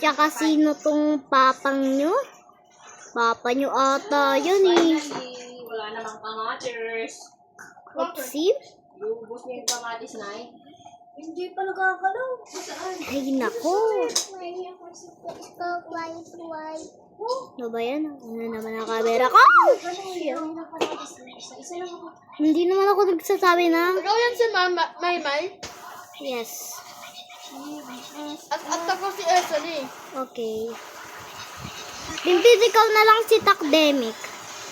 Tsaka sino tong papang nyo? Papa nyo ata yun eh. Wala namang kamatis. Oopsie? Ubus niya yung kamatis na eh. Hindi pa nagkakalaw. Ay nako. Ano ba yan? Ano naman ang camera ko? Hindi naman ako nagsasabi na. Ikaw yan si Maymay? Yes. At ako si Esali. Okay. Pimpid, ikaw na lang si Takdemic.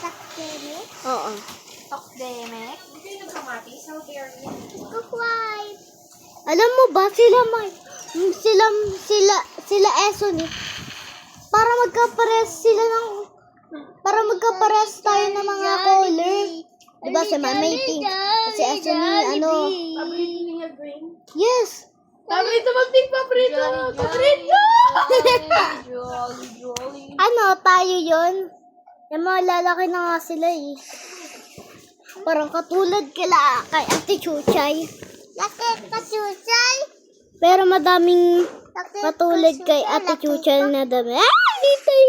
Takdemic? Oo. Takdemic? Hindi yung kamatis. How dare you? Kukwait. Alam mo ba, sila Eson eh. Para magkapares tayo ng mga color. Diba si May pink, si Eson ni ano. Paborito niya green. Yes. Paborito mag-pink, paborito. Paborito! Jolly. Ano, tayo yun? Yung mga lalaki na nga sila eh. Parang katulad kay Ate Chuchay. Laki kasusay. Pero madaming Laki katulad kay Ate Chuchay na dami. Hitay.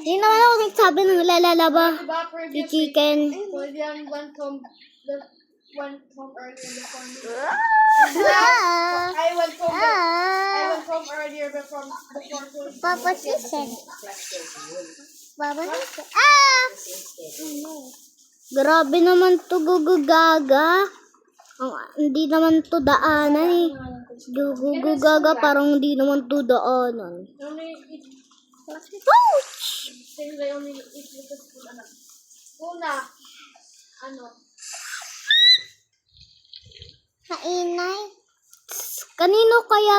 Hindi naman ako nagsabi ng lalalaba. Diba Si previous chicken. pwede yan one come early in the morning. I went home earlier before Papa said. Papa said. Grabe naman to gugugaga. Hindi naman to daanan eh. Gugugaga parang hindi naman to daanan. Una, ano? Kainay. Kanino kaya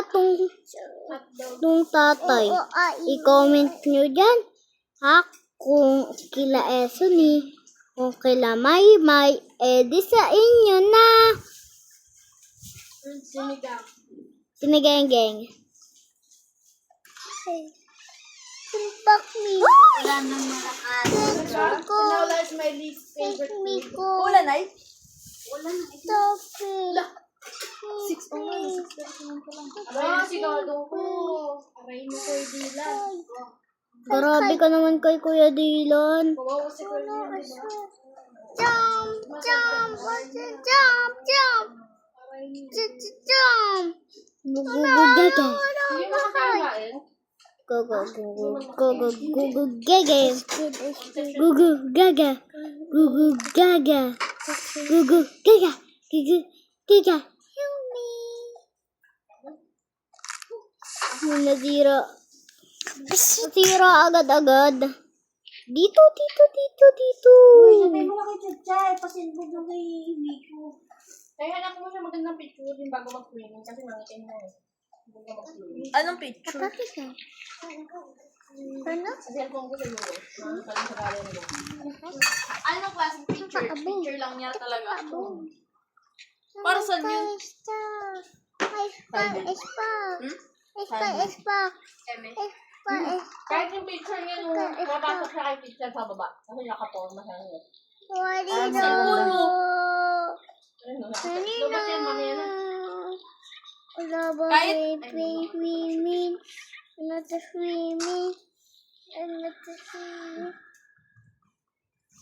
tong tatay? Oo, I-comment nyo dyan. Ha? Kung kila Eson eh. Kung kila Maymay, di sa inyo na. Sinigang. Sinigeng-geng. Tumpak me. Wala nang malakas. Tinola is my least favorite food. Miko. Ulan ay? Topi. 6 sigado ko. Aray mo ko yung dilan. Grabe ka naman kay Kuya Dylan. Kawawa si Kuya, di ba? Jump. Jump. Gugugaga. Hindi mo makakain. Gugugagage. Gugugaga. Gugugaga. Gugugaga. Gugugaga. Nasira. Nasira agad-agad. Dito. Sabi mo lang kay Chuchay. Pasinbog lang kay Miko. Kaya hanap mo siya magandang picture din bago mag-swimming kasi mangitin na eh. Bago mag-swimming. Anong picture? Ano? Sa cellphone ko sa iyo. Sa gallery mo. Anong klaseng picture? Picture lang niya talaga. Para saan yun? Eme. Kahit yung picture niya nung mapasok siya kay picture sa baba. Kasi nakaporma siya niya. Dapat yan, mamaya na. Kahit-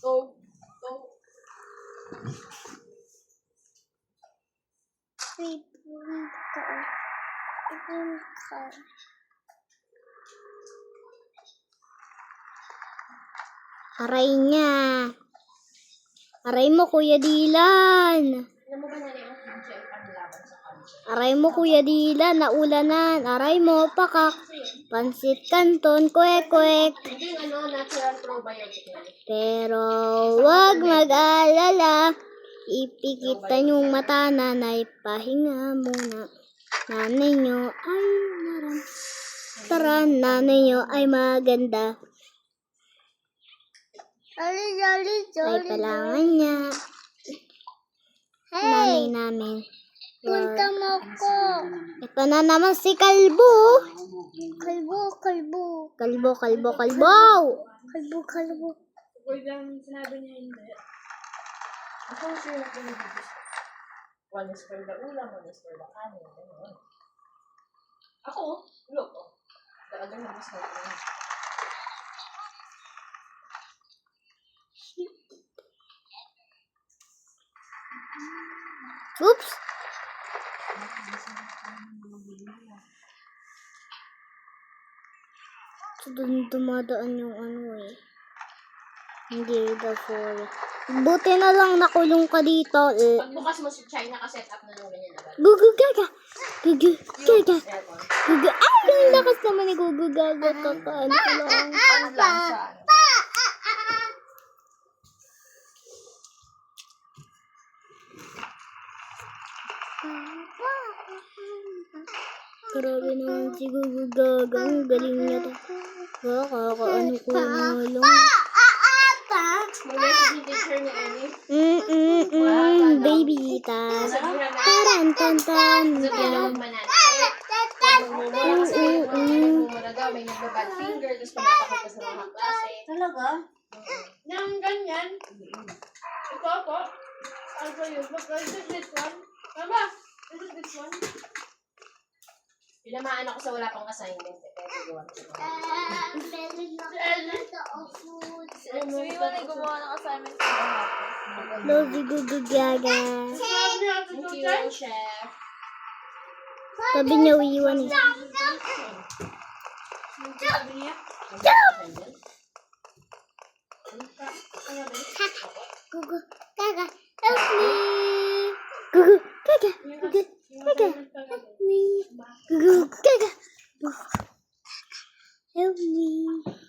Go. Aray niya. Aray mo, Kuya Dylan. Alam mo ba na yung picture ay panglaban sa kanto? Aray mo, Kuya Dylan. Naulanan. Aray mo, pakak. Pansit Canton, kwek-kwek. Ito yung natural probiotic na. Pero wag mag-alala. Ipikitan yung mata, nanay. Pahinga muna. Nanay nyo ay maram. Tara, nanay nyo ay maganda. Ay palangan niya. Nanay namin. Punta mo ko. Ito na naman si Kalbo. Kalbo. Kalbo. Kung yung sinabi niya hindi. Ako siya yung pinag-ibig. One is for the ulam, one is for the kanin. Tapos na ito. Oops! So, dun dumadaan yung ano eh. Hindi the fall. Buti na lang nakulong ka dito. Pagbukas mo si China ka-set up na nung ganyan agad. Gugu gaga. Gugu gaga. Aircon. Gugu. Ay, ang lakas naman ni Gugu gaga. Kakaan ko lang. Ano lang sa ano? Grabe naman si Gugu gaga. Ang galing niya to. Kakaano ko na lang. Mag-message yung teacher ni Ellie. Baby tas. Sabihan na. Taran tan tan. Sabihan na huwag mananakit. Huwag magmumura kasi nagmumura daw. May nagbabad finger. Tapos pumatakot ka sa mga klase. Talaga? Nang ganyan. Ito ako. Ano yun? Is it this one? Mama, is it this one? Pinamaan ako sa wala pang assignment. Kaya gawa ko sa mga. So, Iwan ay gumawa ng assignment sa mga. Love you, Gugu gaga. Thank you, chef. Sabi niya iwan eh. Gugu gaga. Help me. Gugu gaga. Gugu gaga. Help me. Gugu gaga. Help me.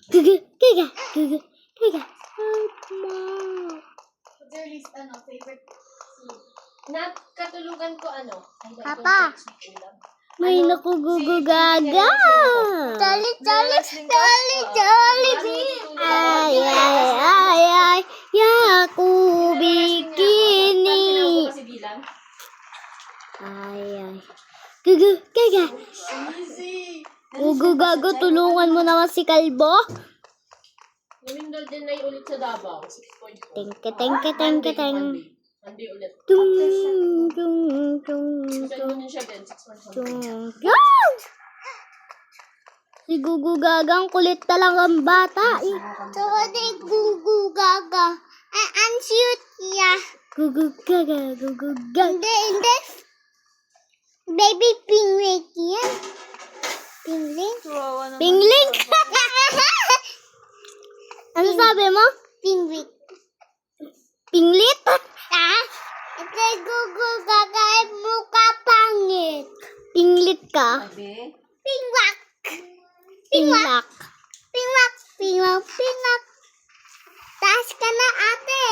Gugu gaga. Gugu gaga. Help me. What's your least, favorite food? Katulugan ko ano? Papa. May naku Gugu gaga. Jolly, jolly, jolly, jolly. Ay, ay, ay, ay. Yaku bikini. Kasi bilang. Ay, ay. Gugu gaga. Easy! Gugu gaga, tulungan mo naman si Kalbo. Lumindol din na ulit sa Davao. 6.4. Teng. Monday ulit. Tung, tung, tung, Kasi tung, yun siya din, 6.4. tung. Yan! Si Gugu gaga, ang kulit talagang bata. Eh. Sorry, Gugu gaga. Ang cute niya. Gugu gaga, Gugu gaga. Hindi. Baby pingwing yan. Pingwing? Pingling! Ano sabi mo? Pingwing. Pinglit? Ah? Ito yung Gugu gaga ay mukha pangit. Pinglit ka? Sabi? Pingwak. Pinglak. Pingwak. Taas ka na, ate.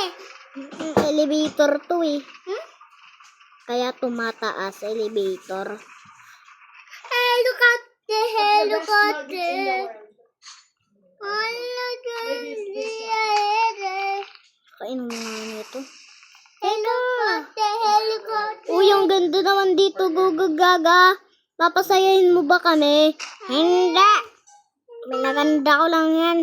Elevator to eh. Kaya tumataas elevator. Helicopter. Kainom nga nito. Helicopter. Uy, ang ganda naman dito, Gugu gaga. Papasayahin mo ba kami? Hindi. Pinaganda ko lang yan.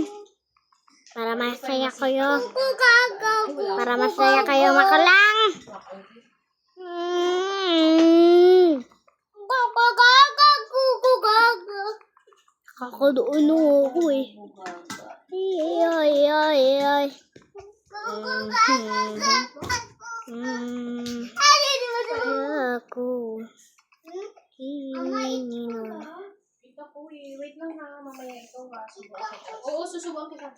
Para masaya kayo. Gugu gaga. Para masaya kayo makulang. Gugu gaga. Gugu gaga. Kakadoon ako eh. Ay. Gugu gaga. Ako. Ito po eh. Wait lang na. Mamaya ito ha. Subukan kita. Oo, susubukan kita.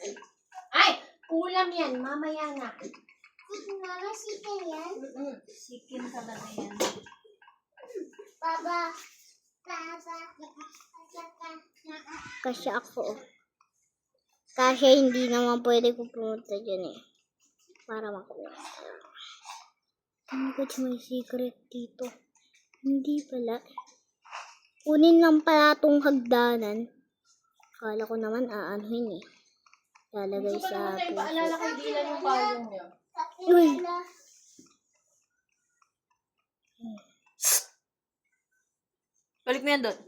Ay! Ulam yan. Mamaya na. Mama, chicken yan? Chicken talaga yan. Baba. Kasi ako. Kasi hindi naman pwede ko pumunta dyan eh. Para makuha. Ano ba may secret dito? Hindi pala. Kunin lang pala itong hagdanan. Kala ko naman aanuhin eh. Lalagay Gusto sa pa naman tayo puso. paalala kay Dylan yung payong niya. Uy! Balik mo yan doon.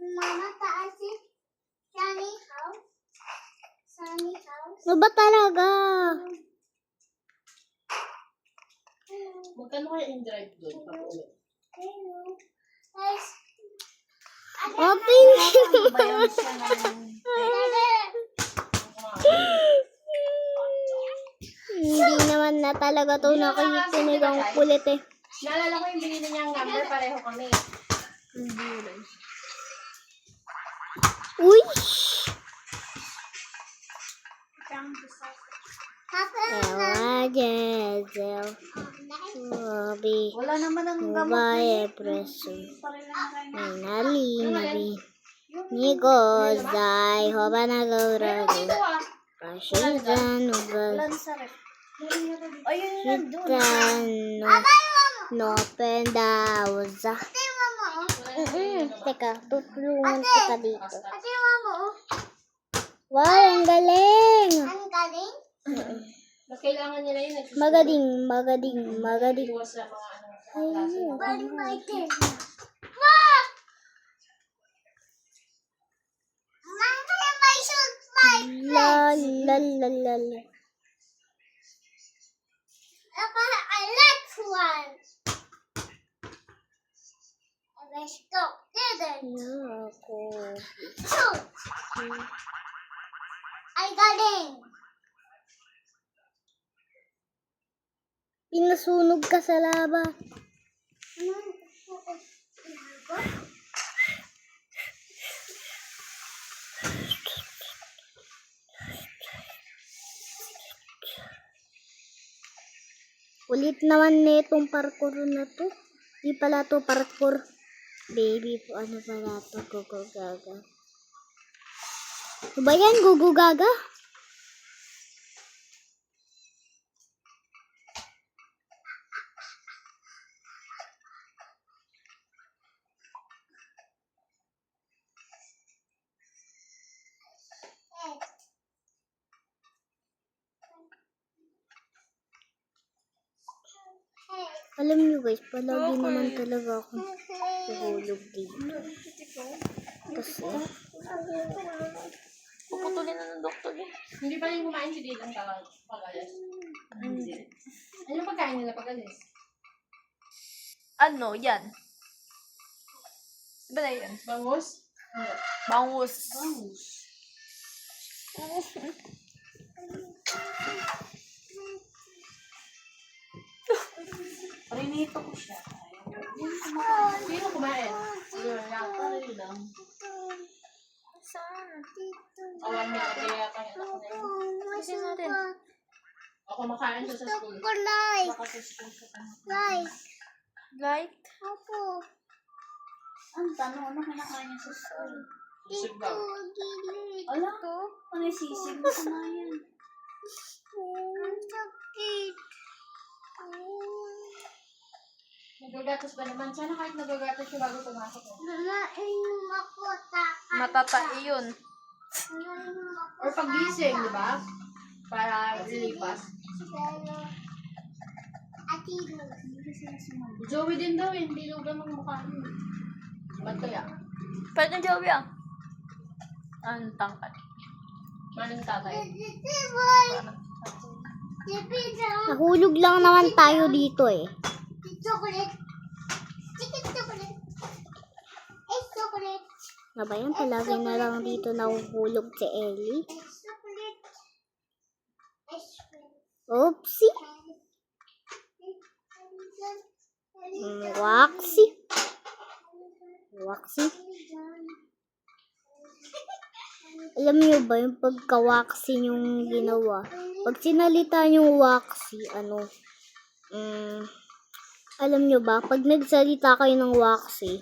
Mama, taas si Sunny House. Sunny House. Ano ba talaga? Magkano kaya in-drive doon pag uwi? Hello. Guys, Open Bayan siya ng... Hindi naman na talaga to nakikinig ang kulit eh. Naalala ko yung binili niyang number, pareho kami. Hindi yun. Uy! Papa, Ewa, Jezel. Wabi. Wala naman ang gamot. Wabaye, preso. Pareho na kayo. Minali, nabi. Nigozay, hoba na gaurago. Pashidan, ubag. Wala sa ref. Ayun yun, doon. Tano. No pendauza. Teka, tutulungan kita dito. ate mama, Wow, ang galing! ang galing. Mas kailangan nila yun. Magaling, magaling, magaling. Iwas sa mga klase. Galing na ito. Mama, may shoot my La, la, la, la, la. Papa, I like one. Let's go. Did it. Nako. Shoot. Ay, galing. Pinasunog ka sa laba. Ulit naman netong parkour na to. Di pala to parkour. Baby, ano pala to? Gugu gaga. Ano ba yan? Gugu gaga? Alam niyo guys, palagi naman talaga ako nahulog dito. Kasi, Puputulin na ng doktor eh. Hindi pa rin kumain si Dylan pag-alis. Hindi. Ano pagkain nila pag-alis? Ano, yan. Diba na yan? Bangus? Bangus. Bangus. Prinito ko siya. Sino kumain? Sino lang. Saan? Awan niya, kaya yata yung anak na yun. Kasi natin. Ako makain siya sa school. Kulay. Baka sa school ka pa. Light. Light? Opo. Ang tanong, ano kinakain niya sa school? Susigaw. Gilid. Ala, ano yung sisig na kumain? Ang sakit. Nagagatas ba naman? Sana kahit nagagatas siya bago pumasok. Nainom ako. Matatai yun. Nainom ako. Or pag-gising, di ba? Para lilipas. Atino. Joey din daw eh. Hindi daw ganun mukha niya. Ba't kaya? Pwede ng Joey ah. Ang tangkad. Manong tatay. nahulog lang naman tayo dito eh. Chocolate. Chicken chocolate. Egg chocolate. Ano ba yan? Palagi na lang dito nahuhulog si Ellie. Egg chocolate. Ice cream. Oopsie. Waxy. Waxy. Alam niyo ba yung pagka-waxy yung ginawa? Pag sinalita yung waxy, alam niyo ba, pag nagsalita kayo ng waxy,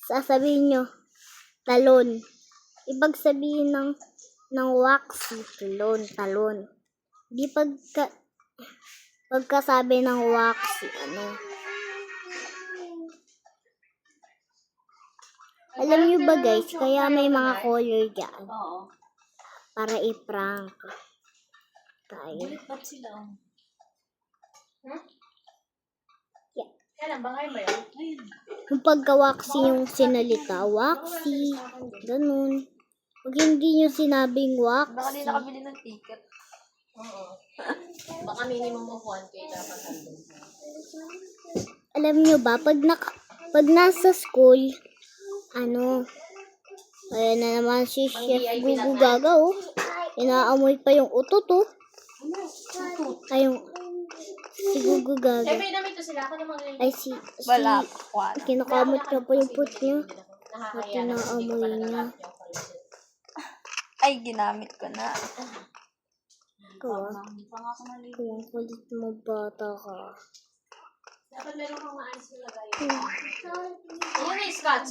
sasabihin nyo, talon. Ibig sabihin ng waxy, talon. Di pagkasabi ng waxy, Alam niyo ba guys, kaya may mga color dyan. Oo. Para i-prank tayo. Ba't sila? Yeah. Kailan ba ngayon ba yan? Ayun. Yung pagka-waxy yung sinalita, waxy, ganun. Pag hindi nyo sinabing Baka waxy, di nakabili ng ticket. Oo. Baka minimum of 1K dapat nandun. Alam nyo ba, pag nasa school, ayan na naman si Chef Gugu Gaga, oh. Inaamoy pa yung utot, oh. Ay, yung si Gugu Gaga. Siyempre, damit ko sila. Ako naman ngayon. Ay, Wala. kinakamot niya po yung put niya. At Nakakaya na. inaamoy niya. Ay, ginamit ko na. Ikaw, ah. Kung kulit mo, bata ka. Dapat meron kang maalis na lagay. Ayun na yung scotch.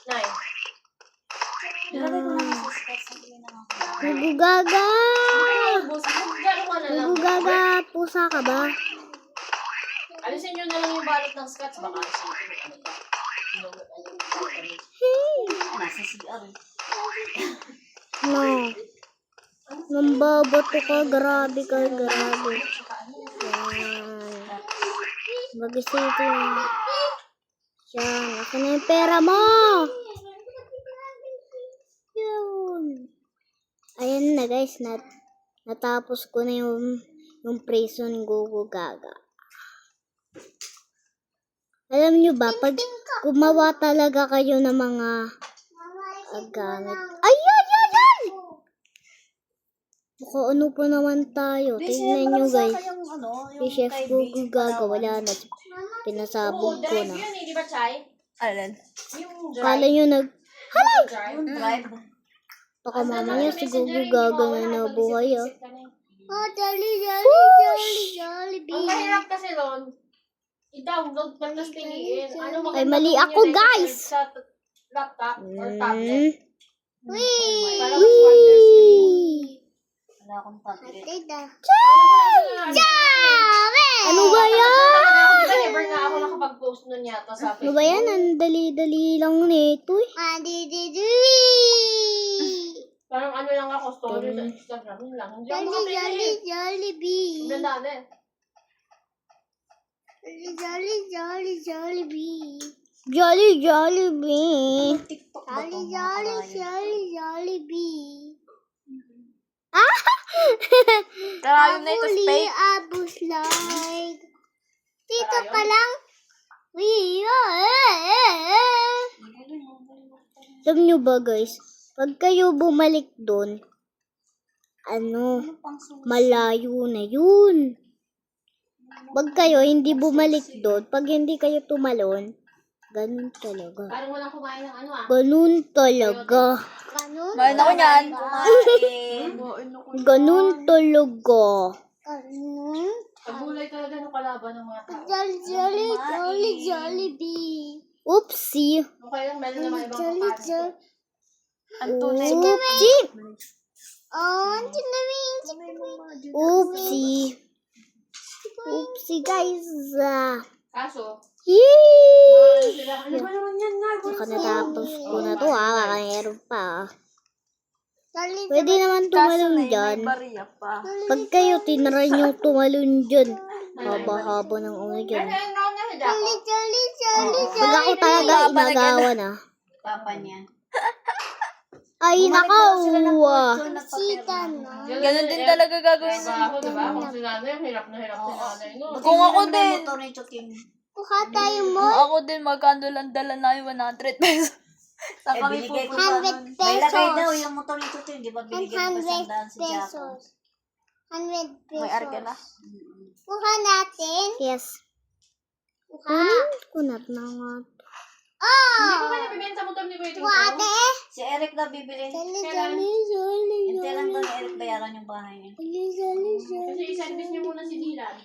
Nay. Gugu Gaga! Gano'n ka na lang. Gugu Gaga, pusa ka ba? Alisin nyo na lang yung balot ng scotch. Baka No. Nambabato ka, grabe ka, grabe. Yan. Bagay ito yan. Yan, akin na yung pera mo! Yun. Ayan na guys, natapos ko na yung prison Gugu Gaga. Alam nyo ba, pag gumawa talaga kayo ng mga gamit. Ay! Baka ano pa naman tayo. Tingnan nyo guys. Si Chef Gugu Gaga, wala na. Pinasabog ko drive na. yun eh, di ba, Chay? Alin? Yung drive. Kala nyo Yung Drive. baka mamaya si Gugu Gaga na nabuhay ah. Oh, jolly, Ang mahirap kasi ron, i-download pa tapos piliin. Ano Ay, maganda mali kung ako, yun ay guys! sa laptop or tablet. Wee! Para mas wonders yun. Wala akong tablet. Ano ba yan? Di ba never na ako nakapag-post nun yata sa Ano ba yan? Ang dali-dali lang nito eh. Parang ano lang ako, story sa Instagram. Yun lang. Hindi ako makapili. Jollibee. Ang dami. Jollibee. Jollibee. TikTok ba itong mga kalayan? Jollibee. Karayo na ito, Huli fake. abos like. Dito ka lang. Alam nyo ba guys, pag kayo bumalik doon, malayo na yun. Pag kayo hindi bumalik doon, pag hindi kayo tumalon, ganun talaga. Parang walang kumain ng ano ah. Ganun talaga. Ganun. Main ako niyan. Kumain. Ganun talaga. Ganun. Pagulay talaga ng kalaban ng mga tao. Jollibee. Oopsie. Okay lang, meron naman ibang kakain. Ang tunay. Oopsie. Oh, tinawin. Oopsie. Oopsie guys. Kaso, Yee! sila, ano ba naman yan nga? Natapos ko na to baka meron pa. Pwede naman tumalon dyan. Bariya pa. Pag kayo tinry nyo tumalon dyan, haba-haba ng uno dyan. Ayun, round na si Jaco. Pag ako talaga inagawa na. Papa niya. Ay, nakaw! Sita na. Ganun din talaga gagawin Sa ako, diba? Kung si nanay, hirap na hirap si nanay. No? Kung ako din. Kuha tayo mo. Kung ako din, magkano lang dala na yung 100 pesos. Saan kami pupunta 100 nun? May lagay daw pesos. yung motor nito to, di ba binigyan mo 100 pa 100 si Jaco? pesos. 100 May arka na. pesos. Kuha natin. Yes. Kuha. Kunat na nga. Hindi Oh! ko ba nabibenta mo ni Kuya Kuha ate. Si Eric na bibili. Jolly. Hintay lang daw ni Eric bayaran yung bahay niya. Kasi i-service niyo muna si Dylan.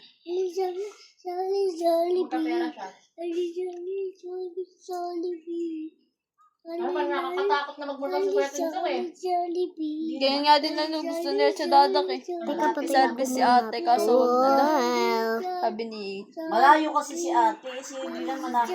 Jollibee. Magkapera siya. Jollibee. Ano ba nakakatakot na magmura sa Kuya Tinto eh. Jollibee. Ganyan nga din lang gusto nila sa dadak eh. I-service si ate kaso wag na daw. Well. Sabi ni Malayo kasi si ate, si Dylan malapit.